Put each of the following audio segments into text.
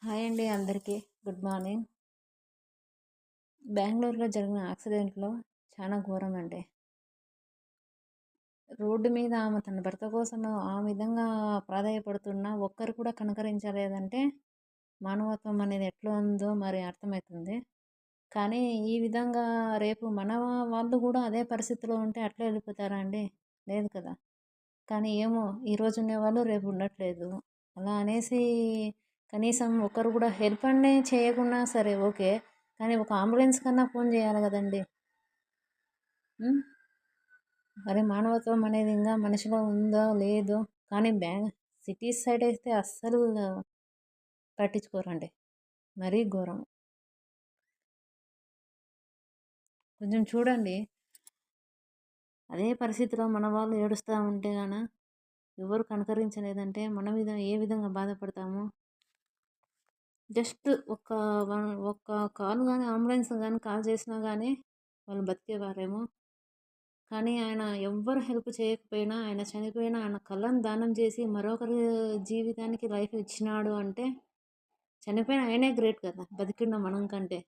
Hi అండి అందరికీ. Good morning. బెంగుళూరులో జరిగిన యాక్సిడెంట్‌లో చాలా ఘోరం అండి. రోడ్డు మీద ఆమె తన భర్త కోసం ఆ విధంగా ప్రాధేయపడుతున్నా ఒక్కరు కూడా కనికరించలేదంటే మానవత్వం అనేది ఎట్లా ఉందో మరి అర్థమవుతుంది. కానీ ఈ విధంగా రేపు మన వాళ్ళు కూడా అదే పరిస్థితిలో ఉంటే అట్లే వెళ్ళిపోతారా అండి? లేదు కదా! కానీ ఏమో ఈరోజు ఉండేవాళ్ళు రేపు ఉండట్లేదు. అలా అనేసి కనీసం ఒకరు కూడా హెల్ప్ అనే చేయకున్నా సరే ఓకే. కానీ ఒక అంబులెన్స్ కన్నా ఫోన్ చేయాలి కదండీ! హ్మ్. మరి మానవత్వం అనేది ఇంగా మనిషిలో ఉందో లేదో కానీ సిటీస్ సైడ్ అయితే అస్సలు పట్టించుకోరండి. మరీ ఘోరం. కొంచెం చూడండి. అదే పరిస్థితిలో మన వాళ్ళు ఏడుస్తా ఉంటే ఎవరు కనకరించలేదంటే మన మీద ఏ విధంగా బాధపడతామో జస్ట్ ఒక్క కాల్ గానీ, అంబులెన్స్ గానీ కాల్ చేసినా గానీ వాళ్ళు బతికేవారేమో. కానీ ఆయన ఎవ్వరు హెల్ప్ చేయకపోయినా, ఆయన చనిపోయినా ఆయన కళ్ళను దానం చేసి మరొకరి జీవితానికి లైఫ్ ఇచ్చినాడు అంటే, చనిపోయిన ఆయనే గ్రేట్ కదా! బతికున్న మనం కంటే.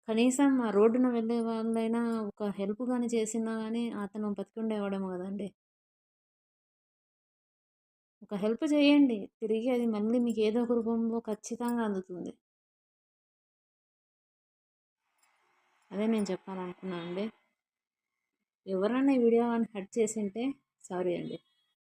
కనీసం ఆ రోడ్డున వెళ్ళే వాళ్ళైనా ఒక హెల్ప్ గాని చేసినా గానీ అతను బతికుండేవాడేమో గదండీ! ఒక హెల్ప్ చేయండి. తిరిగి అది మళ్ళీ మీకు ఏదో ఒక రూపంలో ఖచ్చితంగా అందుతుంది. అదే నేను చెప్పాలనుకున్నానండి. ఎవరైనా ఈ వీడియో గాని హర్ట్ చేసుంటే సారీ అండి.